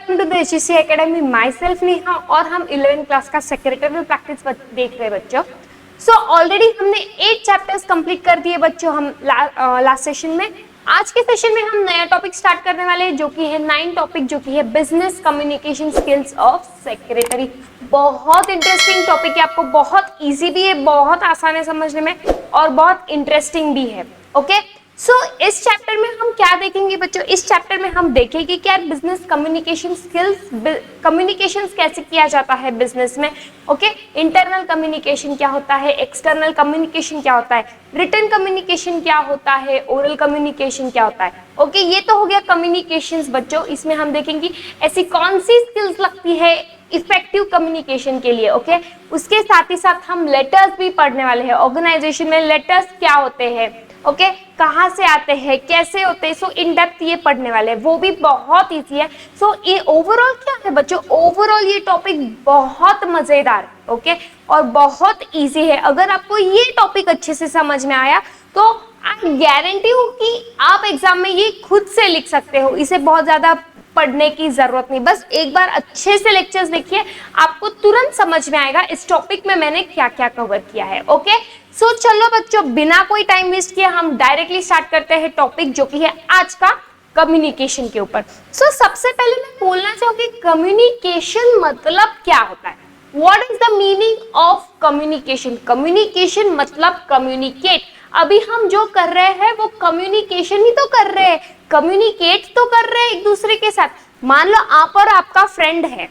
Welcome to the HEC academy. Myself Neha और हम 11th class का सेक्रेटरी प्रैक्टिस देख रहे हैं बच्चों। सो ऑलरेडी हमने 8 चैप्टर्स कंप्लीट कर दिए बच्चों हम लास्ट सेशन में। आज के सेशन में हम नया टॉपिक स्टार्ट करने वाले हैं जो कि है 9 टॉपिक, जो कि है business communication skills of secretary. बहुत इंटरेस्टिंग टॉपिक है, आपको बहुत इजी भी है, बहुत आसान है समझने में और बहुत इंटरेस्टिंग भी है। ओके सो इस चैप्टर में हम क्या देखेंगे बच्चों? इस चैप्टर में हम देखेंगे कि यार बिजनेस कम्युनिकेशन स्किल्स, कम्युनिकेशन कैसे किया जाता है बिजनेस में। ओके इंटरनल कम्युनिकेशन क्या होता है, एक्सटर्नल कम्युनिकेशन क्या होता है, रिटन कम्युनिकेशन क्या होता है, ओरल कम्युनिकेशन क्या होता है। ओके ये तो हो गया कम्युनिकेशंस बच्चों। इसमें हम देखेंगे ऐसी कौन सी स्किल्स लगती है इफेक्टिव कम्युनिकेशन के लिए। ओके उसके साथ ही साथ हम लेटर्स भी पढ़ने वाले हैं। ऑर्गेनाइजेशन में लेटर्स क्या होते हैं, ओके कहाँ से आते हैं, कैसे होते हैं, सो इन डेप्थ ये पढ़ने वाले हैं, वो भी बहुत इजी है। सो ये ओवरऑल क्या है बच्चों, ओवरऑल ये टॉपिक बहुत मजेदार, ओके और बहुत इजी है। अगर आपको ये टॉपिक अच्छे से समझ में आया तो आई गारंटी हूँ कि आप एग्जाम में ये खुद से लिख सकते हो। इसे बहुत ज्यादा पढ़ने की जरूरत नहीं, बस एक बार अच्छे से लेक्चर्स देखिए, आपको तुरंत समझ में आएगा इस टॉपिक में मैंने क्या क्या कवर किया है। ओके सो चलो बच्चों बिना कोई टाइम वेस्ट किए हम डायरेक्टली स्टार्ट करते हैं टॉपिक जो कि है आज का कम्युनिकेशन के ऊपर। सो सबसे पहले मैं बोलना चाहूंगी कम्युनिकेशन मतलब क्या होता है। What is the meaning of communication? Communication मतलब कम्युनिकेट। अभी हम जो कर रहे हैं वो कम्युनिकेशन ही तो कर रहे हैं, कम्युनिकेट तो कर रहे हैं एक दूसरे के साथ। मान लो आप और आपका फ्रेंड है,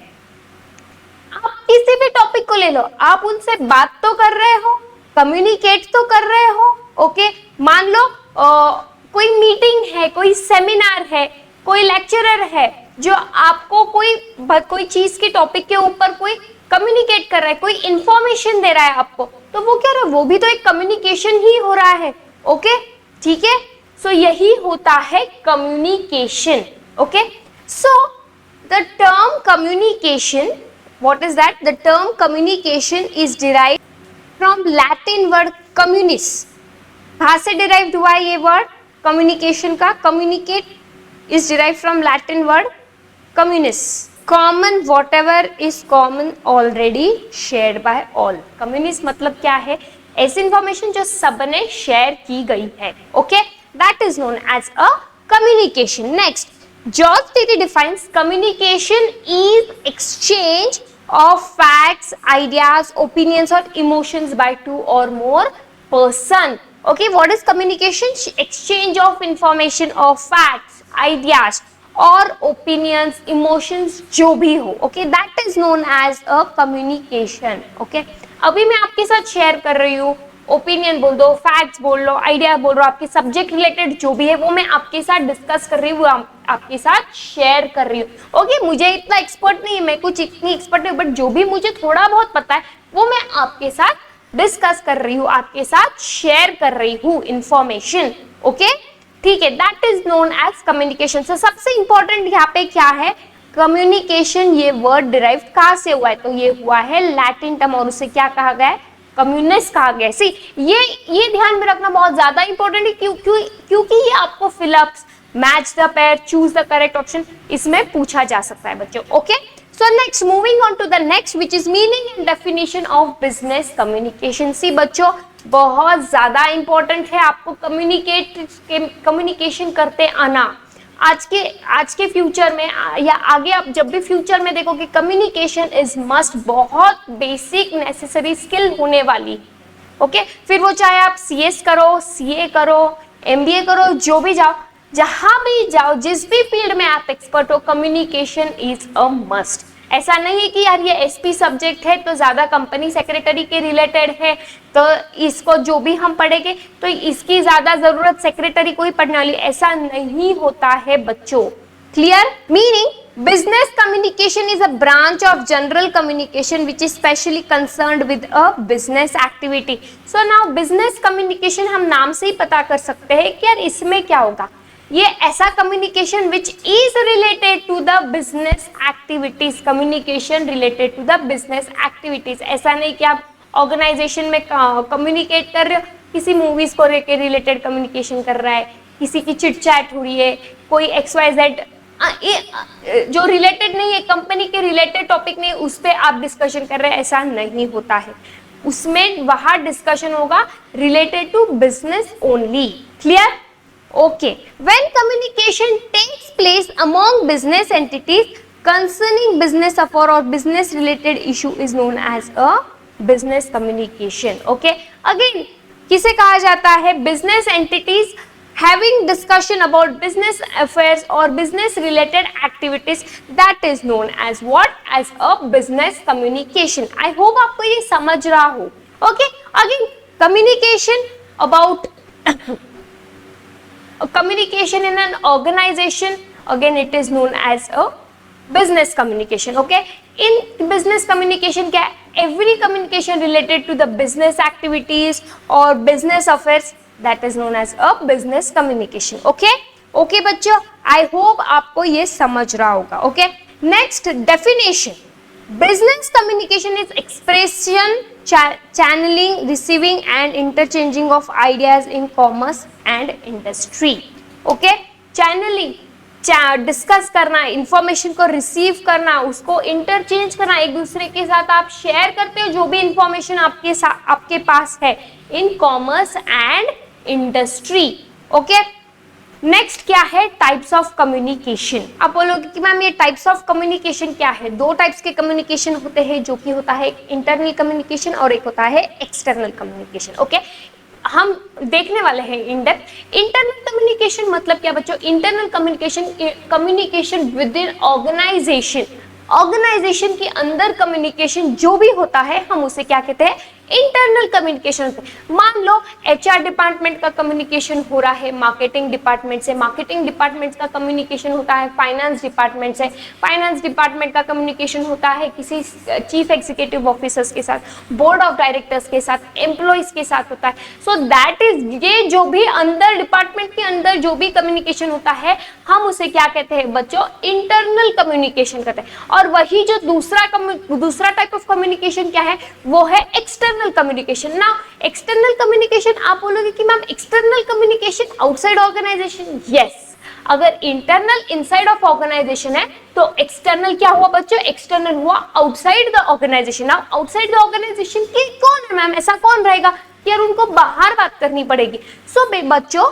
आप किसी भी टॉपिक को ले लो, आप उनसे बात तो कर रहे हो, कम्युनिकेट तो कर रहे हो। ओके मान लो कोई मीटिंग है, कोई सेमिनार है, कोई लेक्चरर है जो आपको कोई चीज के टॉपिक के ऊपर कोई कम्युनिकेट कर रहा है, कोई इंफॉर्मेशन दे रहा है आपको, तो वो क्या रहा है, वो भी तो एक कम्युनिकेशन ही हो रहा है। ओके ठीक है सो यही होता है communication. Okay so the term communication, what is that? The term communication is derived from Latin word communis. कहां से डिराइव्ड हुआ है ये वर्ड कम्युनिकेशन का? Communicate is derived from Latin word communis. Common what ever is common already shared by all. Communist मतलब क्या है? ऐसी इंफॉर्मेशन जो सबने शेयर की गई है। Okay that is known as a communication. Next George Terry defines communication is exchange of facts, ideas, opinions or emotions by 2 or more person. Okay, what is communication? Exchange of information of facts, ideas or opinions, emotions जो भी हो। Okay, that is known as a communication. Okay, अभी मैं आपके साथ share कर रही हूँ, ओपिनियन बोल दो, फैक्ट्स बोल लो, आइडिया बोल लो, आपके सब्जेक्ट रिलेटेड जो भी है वो मैं आपके साथ डिस्कस कर रही हूँ, आपके साथ शेयर कर रही हूँ। ओके मुझे इतना एक्सपर्ट नहीं है, मैं कुछ इतनी एक्सपर्ट नहीं, बट जो भी मुझे थोड़ा बहुत पता है वो मैं आपके साथ डिस्कस कर रही हूँ, आपके साथ शेयर कर रही हूँ इंफॉर्मेशन। ओके ठीक है that is known as communication. So सबसे इंपॉर्टेंट यहाँ पे क्या है, कम्युनिकेशन ये वर्ड डिराइव कहाँ से हुआ है? तो ये हुआ है लैटिन टर्म और उसे क्या कहा गया है? कम्युनिस्ट कहा गया। सी ये ध्यान में रखना बहुत ज्यादा इंपॉर्टेंट है, क्योंकि ये आपको fill ups, match the pair, choose the correct option इसमें पूछा जा सकता है बच्चों। Okay so next moving on to the next which is meaning and definition of business communication. See बच्चों बहुत ज्यादा इंपॉर्टेंट है आपको कम्युनिकेशन करते आना। आज के फ्यूचर में या आगे आप जब भी फ्यूचर में देखोगे कम्युनिकेशन इज मस्ट, बहुत बेसिक नेसेसरी स्किल होने वाली। ओके फिर वो चाहे आप CS करो, CA करो, MBA करो, जो भी जाओ, जहां भी जाओ, जिस भी फील्ड में आप एक्सपर्ट हो, कम्युनिकेशन इज अ मस्ट। ऐसा नहीं है कि यार ये SP सब्जेक्ट है तो ज्यादा कंपनी सेक्रेटरी के रिलेटेड है तो इसको जो भी हम पढ़ेंगे तो इसकी ज्यादा जरूरत सेक्रेटरी को ही पढ़ने वाली, ऐसा नहीं होता है बच्चों। Clear? Meaning business communication is a branch of general communication which is specially concerned with a business activity. So now business communication हम नाम से ही पता कर सकते हैं कि यार इसमें क्या होगा, ये ऐसा communication which is related to the business activities. Communication related to the business activities, ऐसा नहीं कि आप ऑर्गेनाइजेशन में कम्युनिकेट कर रहे हो, किसी मूवीज को लेकर रिलेटेड कम्युनिकेशन कर रहा है, किसी की चिट चैट हो रही है, कोई XYZ जो रिलेटेड नहीं है, कंपनी के रिलेटेड टॉपिक नहीं, उस पर आप डिस्कशन कर रहे हैं, ऐसा नहीं होता है। उसमें वहां डिस्कशन होगा related to business only. Clear? Okay. When communication takes place among business entities concerning business affair or business related issue is known as a business communication. Okay, again किसे कहा जाता है? business entities having discussion about business affairs or business related activities, that is known as what? As a business communication. I hope आपको ये समझ रहा हो. Okay, again communication about communication in an organization, again it is known as a business communication. Okay, in business communication क्या है? Every communication related to the business activities or business affairs, that is known as a business communication. Okay, okay बच्चों, I hope आपको ये समझ रहा होगा. Okay, next definition. Business communication is expression, channeling, receiving and interchanging of ideas in commerce and industry. Okay, channeling, discuss करना, information को receive करना, उसको इंटरचेंज करना, एक दूसरे के साथ आप शेयर करते हो जो भी इंफॉर्मेशन आपके पास है in commerce and industry. Okay, next क्या है? Types of communication. आप बोलोगे कि मैम ये टाइप्स ऑफ कम्युनिकेशन क्या है? दो टाइप्स के कम्युनिकेशन होते हैं, जो कि होता है एक इंटरनल कम्युनिकेशन और एक होता है एक्सटर्नल कम्युनिकेशन. ओके, हम देखने वाले हैं इन डेप्थ. इंटरनल कम्युनिकेशन मतलब क्या बच्चों? Internal communication within organisation. Organisation के अंदर कम्युनिकेशन जो भी होता है हम उसे क्या कहते हैं? Internal communication. मान लो एचआर डिपार्टमेंट का कम्युनिकेशन हो रहा है मार्केटिंग डिपार्टमेंट से, मार्केटिंग डिपार्टमेंट का कम्युनिकेशन होता है फाइनेंस डिपार्टमेंट से, फाइनेंस डिपार्टमेंट का कम्युनिकेशन होता है किसी चीफ एग्जीक्यूटिव ऑफिसर्स के साथ, बोर्ड ऑफ डायरेक्टर्स के साथ, एम्प्लॉइज के साथ होता है. सो दैट इज, ये जो भी अंदर डिपार्टमेंट के अंदर जो भी कम्युनिकेशन होता है हम उसे क्या कहते हैं बच्चों? इंटरनल कम्युनिकेशन कहते हैं. और वही जो दूसरा टाइप ऑफ कम्युनिकेशन क्या है? वो है एक्सटर्नल कम्युनिकेशन. ना एक्सटर्नल कम्युनिकेशन आप बोलोगे कि ma'am external communication outside organisation. Yes, अगर इंटरनल इनसाइड ऑफ ऑर्गेनाइजेशन है तो एक्सटर्नल क्या हुआ बच्चों? एक्सटर्नल हुआ outside the organisation. Now outside the organisation के कौन है मैम? ऐसा कौन रहेगा कि यार उनको बाहर बात करनी पड़ेगी. सो बच्चों,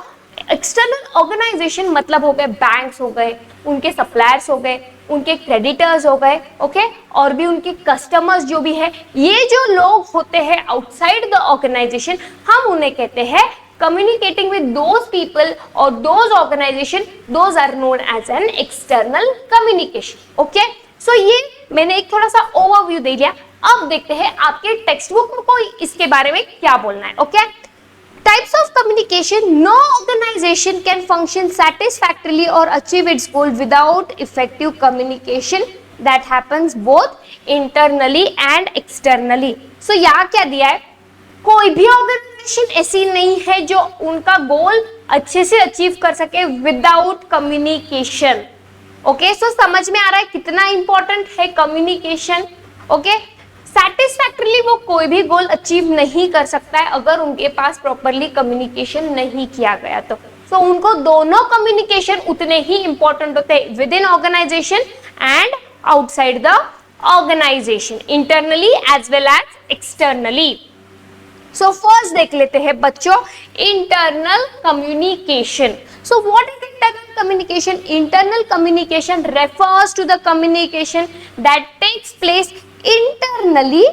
एक्सटर्नल ऑर्गेनाइजेशन मतलब हो गए बैंक्स हो गए, उनके सप्लायर्स हो गए, उनके क्रेडिटर्स हो गए. ओके, और भी उनके कस्टमर्स जो भी है, ये जो लोग होते हैं आउटसाइड द ऑर्गेनाइजेशन, हम उन्हें कहते हैं communicating with those people or those organization, those are known as an external communication. Okay, so ये मैंने एक थोड़ा सा ओवरव्यू दे दिया. अब देखते हैं आपके टेक्स्ट बुक को इसके बारे में क्या बोलना है. Okay, types of communication. No organization can function satisfactorily or achieve its goal without effective communication that happens both internally and externally. So यहाँ क्या दिया है? कोई भी ऑर्गेनाइजेशन ऐसी नहीं है जो उनका गोल अच्छे से अचीव कर सके विदाउट कम्युनिकेशन. ओके, सो समझ में आ रहा है कितना इंपॉर्टेंट है कम्युनिकेशन. ओके, सैटिस्फैक्टरली वो कोई भी गोल अचीव नहीं कर सकता है अगर उनके पास प्रॉपरली कम्युनिकेशन नहीं किया गया तो. सो उनको दोनों कम्युनिकेशन उतने ही इंपॉर्टेंट होते हैं within organisation and outside the organisation, internally as well as externally. So first देख लेते हैं बच्चों internal communication. So what is internal communication? Internal communication refers to the communication that takes place internally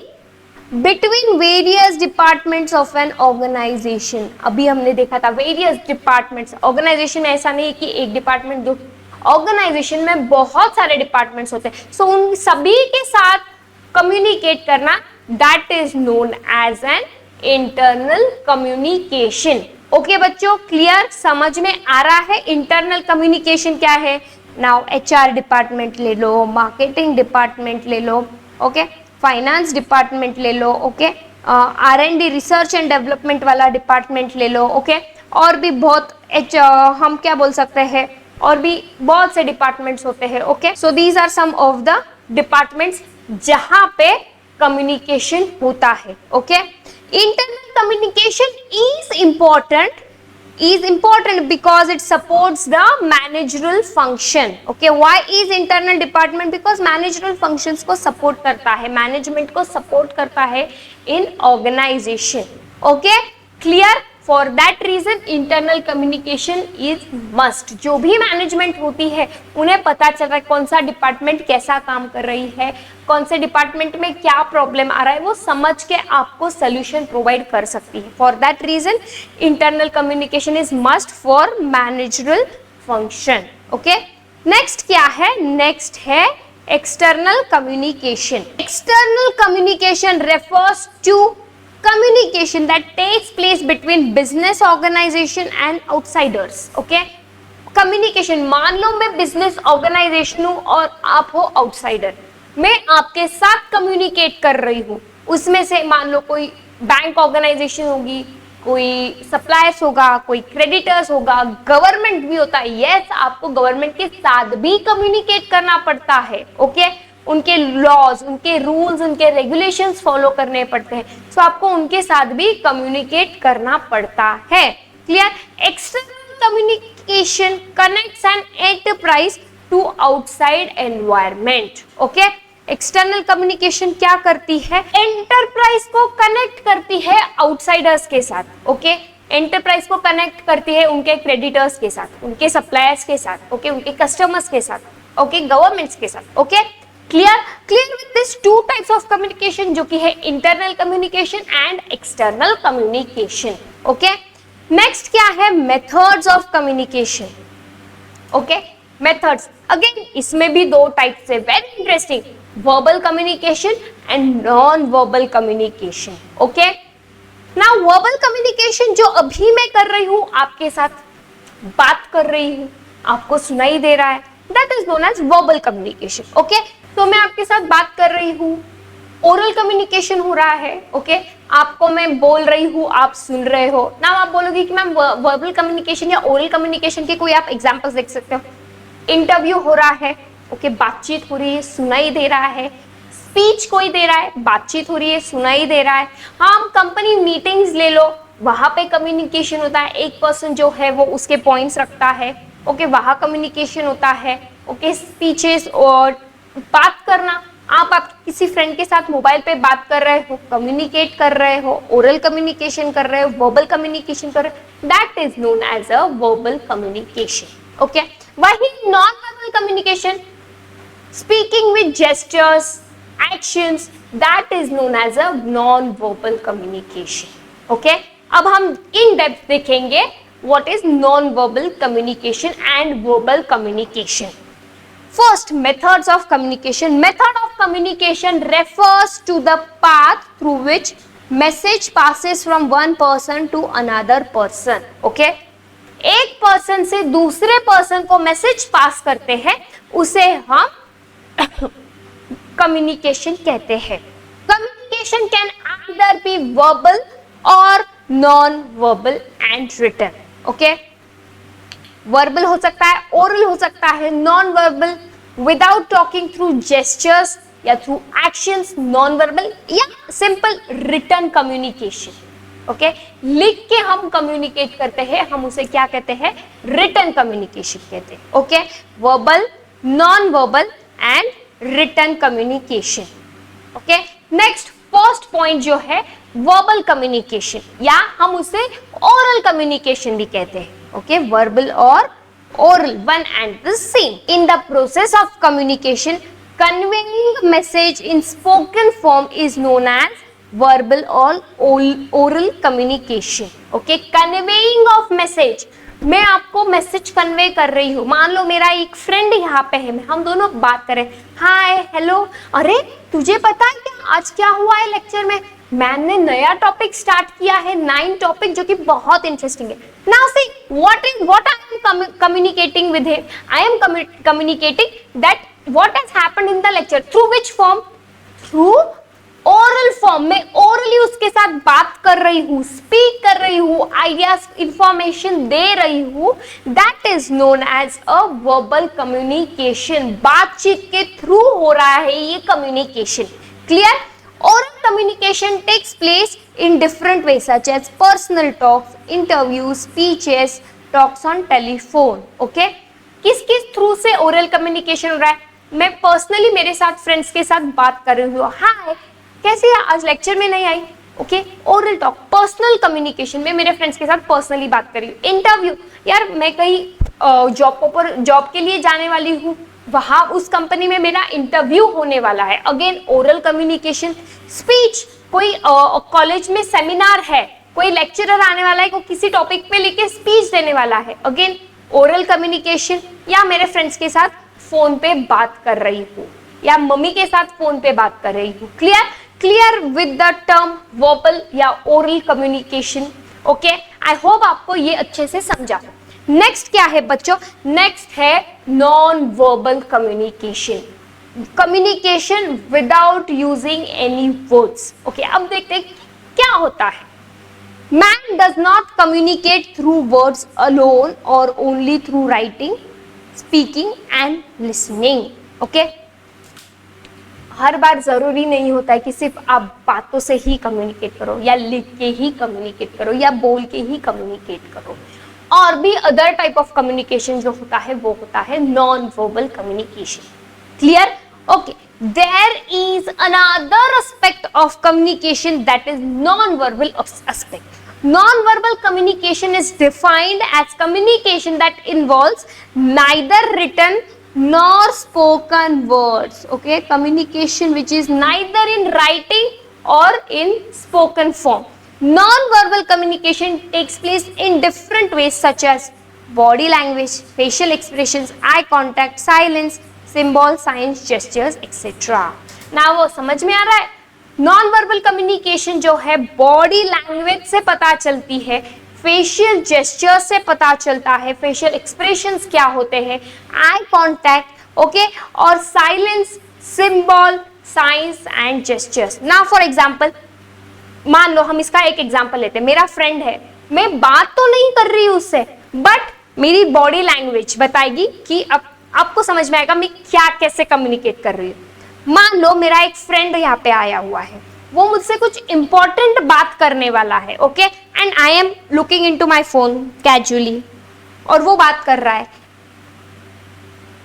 between various departments of an organization. अभी हमने देखा था various departments. Organization में ऐसा नहीं कि एक डिपार्टमेंट, दो, ऑर्गेनाइजेशन में बहुत सारे डिपार्टमेंट्स होते हैं. सो उन सभी के साथ कम्युनिकेट करना, that is known as an internal communication. Okay बच्चों, क्लियर, समझ में आ रहा है इंटरनल कम्युनिकेशन क्या है? नाउ एचआर डिपार्टमेंट ले लो, मार्केटिंग डिपार्टमेंट ले लो, ओके, फाइनेंस डिपार्टमेंट ले लो, okay, R&D research and development वाला डिपार्टमेंट ले लो. ओके, और भी बहुत हम क्या बोल सकते हैं, और भी बहुत से डिपार्टमेंट्स होते हैं. Okay, so these are some of the departments जहां पे कम्युनिकेशन होता है. Okay, internal communication is important is important because it supports the managerial function. Okay, why is internal department? Because managerial functions को support करता है, management को support करता है in organization. Okay, clear? For that reason internal communication is must. जो भी management होती है उन्हें पता चल रहा है कौन सा डिपार्टमेंट कैसा काम कर रही है, कौन से डिपार्टमेंट में क्या प्रॉब्लम आ रहा है, वो समझ के आपको सोल्यूशन प्रोवाइड कर सकती है. For that reason internal communication is must for managerial function. Okay, next क्या है? नेक्स्ट है external communication. External communication refers to communication that takes place between business organization and outsiders. Okay, communication, मान लो मैं business organization हूँ और आप हो outsider, मैं आपके साथ communicate कर रही हूँ. उसमें से मान लो कोई बैंक ऑर्गेनाइजेशन होगी, कोई सप्लायर्स होगा, कोई क्रेडिटर्स होगा, गवर्नमेंट भी होता है. यस, आपको गवर्नमेंट के साथ भी कम्युनिकेट करना पड़ता है. ओके, उनके लॉज, उनके रूल्स, उनके रेगुलेशंस फॉलो करने पड़ते हैं. सो आपको उनके साथ भी कम्युनिकेट करना पड़ता है. Clear? External communication connects an enterprise to outside environment. Okay, external communication क्या करती है? एंटरप्राइज को कनेक्ट करती है आउटसाइडर्स के साथ. ओके, एंटरप्राइज को कनेक्ट करती है उनके क्रेडिटर्स के साथ, उनके सप्लायर्स के साथ, ओके, उनके कस्टमर्स के साथ, ओके, गवर्नमेंट्स के साथ. Okay, clear with this two types of communication जो कि है internal communication and external communication. Okay, next क्या है? Methods of communication. Okay, methods again इसमें भी दो टाइप्स है, very interesting, verbal communication and non verbal communication. Okay, now verbal communication जो अभी मैं कर रही हूं, आपके साथ बात कर रही हूं, आपको सुनाई दे रहा है, that is known as verbal communication. Okay, तो मैं आपके साथ बात कर रही हूँ, ओरल कम्युनिकेशन हो रहा है. ओके, आपको मैं बोल रही हूँ, आप सुन रहे हो ना. आप बोलोगे कि मैम वर्बल कम्युनिकेशन या ओरल कम्युनिकेशन के कोई आप एग्जांपल्स देख सकते हो? इंटरव्यू हो रहा है, ओके, बातचीत हो रही है, सुनाई दे रहा है. स्पीच कोई दे रहा है, बातचीत हो रही है, सुनाई दे रहा है. हाँ, कंपनी मीटिंग्स ले लो, वहां पे कम्युनिकेशन होता है, एक पर्सन जो है वो उसके पॉइंट्स रखता है. ओके, वहां कम्युनिकेशन होता है. ओके, स्पीचेस और बात करना, आप किसी फ्रेंड के साथ मोबाइल पे बात कर रहे हो, कम्युनिकेट कर रहे हो, ओरल कम्युनिकेशन कर रहे हो, वर्बल कम्युनिकेशन कर रहे हो, that is known as a verbal communication. Okay, वही non verbal communication, speaking with gestures, actions, that is known as a non verbal communication. Okay, अब हम इन डेप्थ देखेंगे what is non verbal communication and verbal communication. First, methods of communication. Method of communication refers to the path through which message passes from one person to another person. Okay? एक person से दूसरे person को message pass करते हैं, उसे हम communication कहते हैं. Communication can either be verbal or non-verbal and written. Okay? Verbal हो सकता है, ओरल हो सकता है, non verbal without talking through gestures या थ्रू एक्शंस, नॉन वर्बल या सिंपल रिटन कम्युनिकेशन. ओके, लिख के हम कम्युनिकेट करते हैं, हम उसे क्या कहते हैं? रिटन कम्युनिकेशन कहते हैं. Okay, verbal, non verbal and written communication. Okay, next first point जो है वर्बल कम्युनिकेशन, या हम उसे ओरल कम्युनिकेशन भी कहते हैं. Okay, verbal or oral, one and the same. In the process of communication, conveying a message in spoken form is known as verbal or oral communication. Okay, conveying of message, मैं आपको message convey कर रही हूँ. मान लो मेरा एक friend यहाँ पे है, हम दोनों बात कर रहे हैं, हाय हेलो, अरे तुझे पता है क्या आज क्या हुआ है लेक्चर में? मैम ने नया टॉपिक स्टार्ट किया है, 9 टॉपिक, जो कि बहुत इंटरेस्टिंग है. Now see what I am communicating with him. I am communicating that what has happened in the lecture. Through which form? Through oral form. मैं orally उसके साथ बात कर रही हूँ, स्पीक कर रही हूँ, आइडियाज, इंफॉर्मेशन दे रही हूँ. That is known as a verbal communication. बातचीत के थ्रू हो रहा है ये communication. Clear? Oral communication takes place in different ways such as personal talks, interviews, speeches, talks on telephone. Okay? किस किस थ्रू से ओरल कम्युनिकेशन हो रहा है? मैं पर्सनली मेरे साथ फ्रेंड्स के साथ बात कर रही हूँ, हाय कैसे है, आज लेक्चर में नहीं आई, okay, oral talk, personal communication में मेरे फ्रेंड्स के साथ पर्सनली बात कर रही हूँ. इंटरव्यू, यार मैं कहीं जॉब के लिए जाने वाली हूँ, वहां उस कंपनी में मेरा इंटरव्यू होने वाला है, अगेन ओरल कम्युनिकेशन. स्पीच, कोई कॉलेज में सेमिनार है, कोई लेक्चरर आने वाला है, कोई किसी टॉपिक पे लेके स्पीच देने वाला है, अगेन ओरल कम्युनिकेशन. या मेरे फ्रेंड्स के साथ फोन पे बात कर रही हूँ, या मम्मी के साथ फोन पे बात कर रही हूँ. Clear with the term verbal या oral communication. Okay, I hope आपको ये अच्छे से समझा. नेक्स्ट क्या है बच्चों? नेक्स्ट है non verbal communication, communication without using any words. Okay, अब देखते हैं क्या होता है. Man does not communicate through words alone or only through writing, speaking and listening. Okay? हर बार जरूरी नहीं होता है कि सिर्फ आप बातों से ही कम्युनिकेट करो, या लिख के ही कम्युनिकेट करो, या बोल के ही कम्युनिकेट करो. और भी अदर टाइप ऑफ कम्युनिकेशन जो होता है वो होता है non verbal communication. Clear? Okay, there is another aspect of communication that is non-verbal aspect. Non-verbal communication is defined as communication that involves neither written nor spoken words. Okay, communication which is neither in writing or in spoken form. Non-verbal communication takes place in different ways such as body language, facial expressions, eye contact, silence, symbol, signs, gestures, etc. Now वो समझ में आ रहा है? Non verbal communication जो है body language से पता चलती है, फेशियल जेस्चर से पता चलता है, फेशियल एक्सप्रेशंस क्या होते हैं, आई कॉन्टैक्ट, ओके, और silence, symbol, science and gestures. Now for example, मान लो हम इसका एक एग्जांपल लेते हैं. मेरा फ्रेंड है, मैं बात तो नहीं कर रही हूँ उससे, बट मेरी बॉडी लैंग्वेज बताएगी कि अब आपको समझ में आएगा मैं क्या कैसे कम्युनिकेट कर रही हूँ. मान लो मेरा एक फ्रेंड यहाँ पे आया हुआ है, वो मुझसे कुछ इंपॉर्टेंट बात करने वाला है, okay, and I am looking into my phone casually, और वो बात कर रहा है.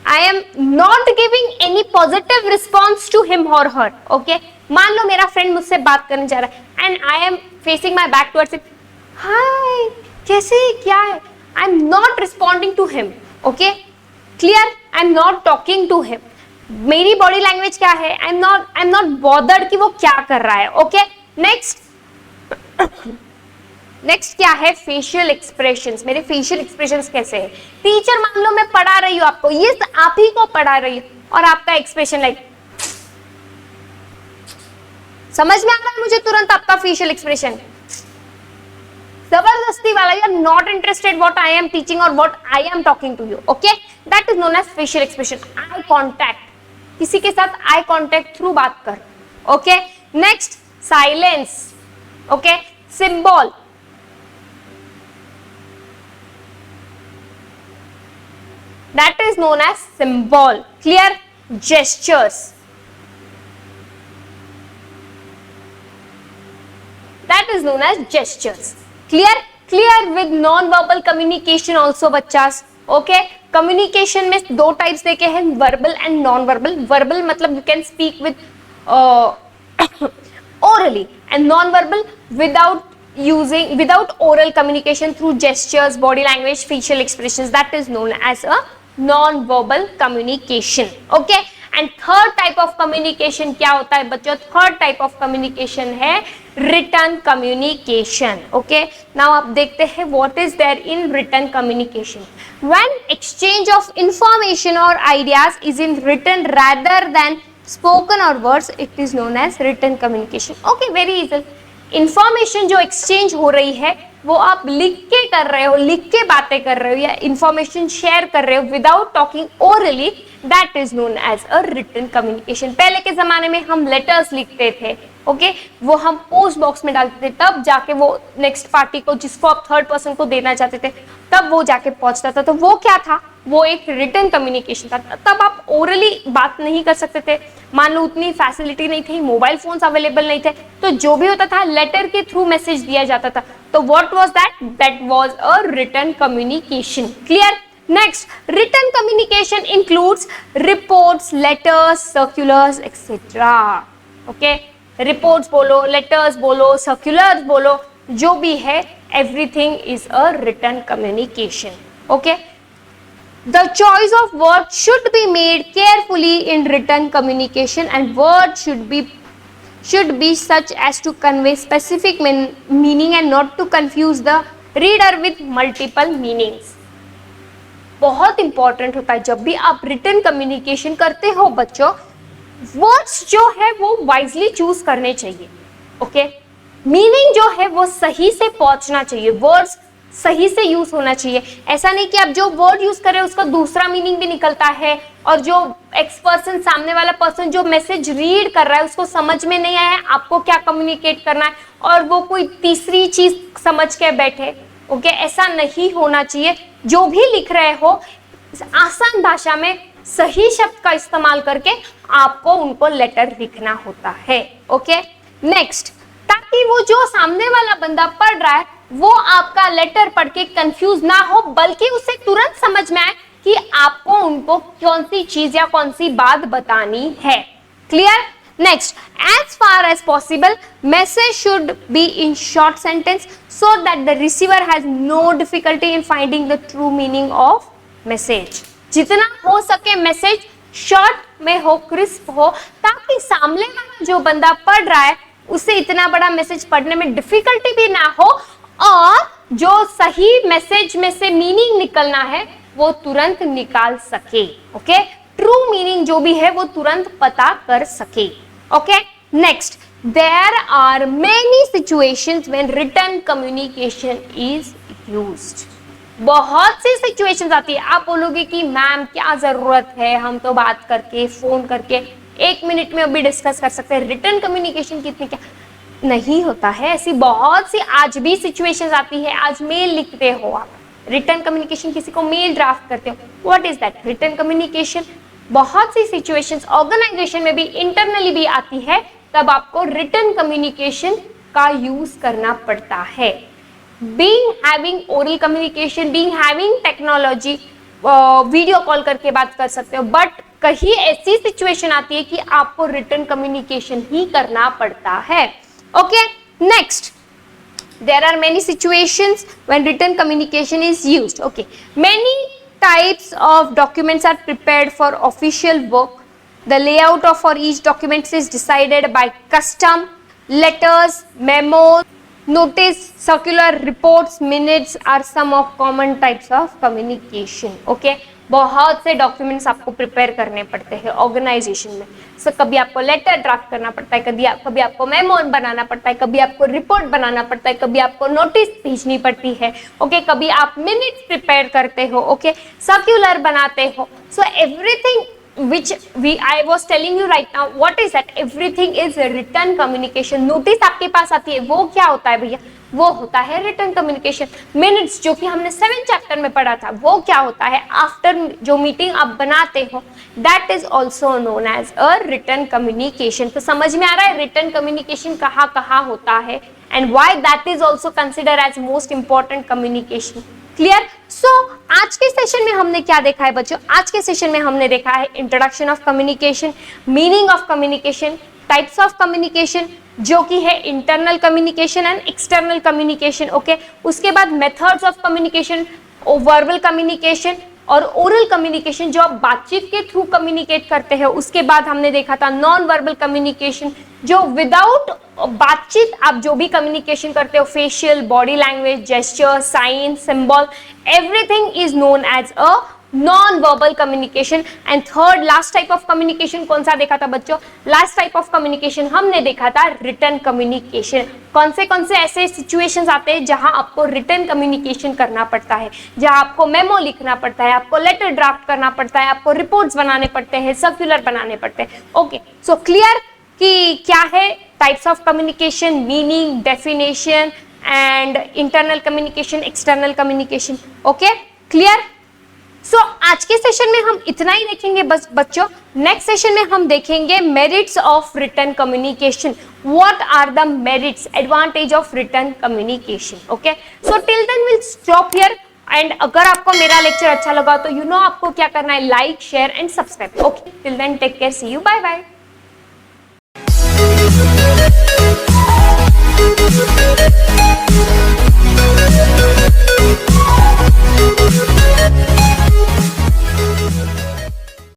I am not giving any positive response to him और हर. ओके, मान लो मेरा फ्रेंड मुझसे बात करने जा रहा है and I am facing my back towards him, hi कैसे, क्या है, I am not responding to him. Okay, clear? I am not talking to him. मेरी बॉडी लैंग्वेज क्या है? आई एम नॉट बॉदर्ड कि वो क्या कर रहा है. ओके, नेक्स्ट क्या है? Facial expressions. मेरे फेशियल एक्सप्रेशंस कैसे है? टीचर मान लो मैं पढ़ा रही हूँ आपको, ये आप ही को पढ़ा रही हूँ, और आपका एक्सप्रेशन लाइक, समझ में आ रहा है मुझे तुरंत आपका फेशियल एक्सप्रेशन? जबरदस्ती वाला, you are not interested what I am teaching और what I am talking to you. Okay, that is known as facial expression. Eye contact, किसी के साथ आई कॉन्टैक्ट थ्रू बात कर. Okay, next silence. Okay, symbol, that is known as symbol. Clear? Gestures, that is known as gestures. Clear with non-verbal communication also बच्चास. Okay, communication में दो types देखे हैं, verbal and non-verbal. Verbal मतलब you can speak with orally, and non-verbal without oral communication through gestures, body language, facial expressions. That is known as a non-verbal communication. Okay, and third type of communication क्या होता है बच्चों? third type of communication है written communication. Okay, now आप देखते हैं what is there in written communication. When exchange of information or ideas is in written rather than spoken or words, it is known as written communication. Okay, very easy. Information जो exchange हो रही है वो आप लिख के कर रहे हो, लिख के बातें कर रहे हो या इंफॉर्मेशन शेयर कर रहे हो without talking orally, that is known as a written communication. पहले के जमाने में हम लेटर्स लिखते थे, ओके, वो हम पोस्ट बॉक्स में डालते थे, तब जाके वो नेक्स्ट पार्टी को, जिसको आप थर्ड पर्सन को देना चाहते थे, तब वो जाके पहुंचता था। तो वो क्या था, वो एक रिटन कम्युनिकेशन था। तब आप ओरली बात नहीं कर सकते थे, मान लो उतनी फैसिलिटी नहीं थी, मोबाइल फोन्स अवेलेबल नहीं थे, तो जो भी होता था लेटर के थ्रू मैसेज दिया जाता था। तो what was that, that was a written communication. Clear? Next, written communication includes reports, letters, circulars etcetera. Okay, reports बोलो, लेटर्स बोलो, सर्कुलर्स बोलो, जो भी है, everything is a written communication. Okay, the choice of words should be made carefully in written communication, and words should be such as to convey specific meaning and not to confuse the reader with multiple meanings। बहुत important होता है जब भी आप written communication करते हो बच्चों, words जो है वो वाइजली चूज करने चाहिए। ओके, मीनिंग जो है वो सही से पहुंचना चाहिए, वर्ड्स सही से यूज होना चाहिए। ऐसा नहीं कि आप जो वर्ड यूज कर रहे हो उसका दूसरा मीनिंग भी निकलता है, और जो एक्स पर्सन, सामने वाला पर्सन जो मैसेज रीड कर रहा है, उसको समझ में नहीं आया आपको क्या कम्युनिकेट करना है, और वो कोई तीसरी चीज समझ के बैठे। ओके, ऐसा नहीं होना चाहिए। जो भी लिख रहे हो आसान भाषा में सही शब्द का इस्तेमाल करके आपको उनको लेटर लिखना होता है। ओके, नेक्स्ट, ताकि वो जो सामने वाला बंदा पढ़ रहा है वो आपका लेटर पढ़ के कंफ्यूज ना हो, बल्कि उसे तुरंत समझ में आए कि आपको उनको कौन सी चीज या कौन सी बात बतानी है। Clear? Next, as far as possible message should be in short sentence so that the receiver has no difficulty in finding the true meaning of message। जितना हो सके मैसेज शॉर्ट में हो, क्रिस्प हो, ताकि सामने वाला जो बंदा पढ़ रहा है उसे इतना बड़ा मैसेज पढ़ने में डिफिकल्टी भी ना हो, और जो सही मैसेज में से मीनिंग निकलना है वो तुरंत निकाल सके। ओके, ट्रू मीनिंग जो भी है वो तुरंत पता कर सके। Okay, next, there are many situations when written communication is used. बहुत सी सिचुएशंस आती है, आप बोलोगे कि मैम क्या जरूरत है, हम तो बात करके, फोन करके 1 मिनट में भी डिस्कस कर सकते हैं, रिटन कम्युनिकेशन कितनी क्या नहीं होता है। ऐसी बहुत सी आज भी सिचुएशंस आती है। आज मेल लिखते हो आप, रिटन कम्युनिकेशन, किसी को मेल ड्राफ्ट करते हो, what is that, written communication. बहुत सी सिचुएशंस ऑर्गेनाइजेशन में भी, इंटरनली भी आती है, तब आपको रिटन कम्युनिकेशन का यूज करना पड़ता है। Being having oral communication, being having technology, video call करके बात कर सकते हो, बट कहीं ऐसी सिचुएशन आती है कि आपको रिटन कम्युनिकेशन ही करना पड़ता है। Okay, next, there are many situations when written communication is used. Okay, many types of documents are prepared for official work. The layout of for each document is decided by custom. Letters, memos, notice, circular, reports, minutes are some of common types of communication. Okay, बहुत से documents आपको prepare करने पड़ते हैं organisation में। सो कभी आपको letter draft करना पड़ता है, कभी आपको मेमो बनाना पड़ता है, कभी आपको रिपोर्ट बनाना पड़ता है, कभी आपको नोटिस भेजनी पड़ती है। ओके, कभी आप मिनट्स प्रिपेयर करते हो, ओके, सर्कुलर बनाते हो। So everything which I was telling you right now, what is that, everything is written communication। Notice आपके पास आती है, वो क्या होता है भैया, वो होता है रिटन कम्युनिकेशन। मिनट्स जो कि हमने 7th चैप्टर में पढ़ा था, वो क्या होता है, आफ्टर जो मीटिंग आप बनाते हो, that is also known as a written communication. तो समझ में आ रहा है रिटन कम्युनिकेशन कहाँ कहाँ होता है, and why that is also consider as most important communication. Clear? So आज के सेशन में हमने क्या देखा है बच्चों, आज के सेशन में हमने देखा है introduction of communication, meaning of communication, types of communication जो कि है internal communication and external communication. Okay, उसके बाद methods of communication, verbal communication और ओरल कम्युनिकेशन जो आप बातचीत के थ्रू कम्युनिकेट करते हैं। उसके बाद हमने देखा था नॉन वर्बल कम्युनिकेशन जो विदाउट बातचीत आप जो भी कम्युनिकेशन करते हो, facial, body language, gesture, sign, symbol, everything is known as a non verbal communication. And third last type of communication कौन सा देखा था बच्चों? लास्ट टाइप ऑफ कम्युनिकेशन हमने देखा था रिटन कम्युनिकेशन। कौन से ऐसे सिचुएशंस आते हैं जहां आपको रिटन कम्युनिकेशन करना पड़ता है, जहां आपको मेमो लिखना पड़ता है, आपको लेटर ड्राफ्ट करना पड़ता है, आपको रिपोर्ट्स बनाने पड़ते हैं, सर्कुलर बनाने पड़ते हैं। ओके, सो क्लियर कि क्या है types of communication, meaning, definition and internal communication, external communication. Okay, clear? So आज के सेशन में हम इतना ही देखेंगे बस बच्चों। नेक्स्ट सेशन में हम देखेंगे merits of written communication. What are the merits, advantage of written communication. Okay, so till then will stop here. And अगर आपको मेरा लेक्चर अच्छा लगा तो आपको क्या करना है, like, share and subscribe. Okay, till then take care, see you, bye bye.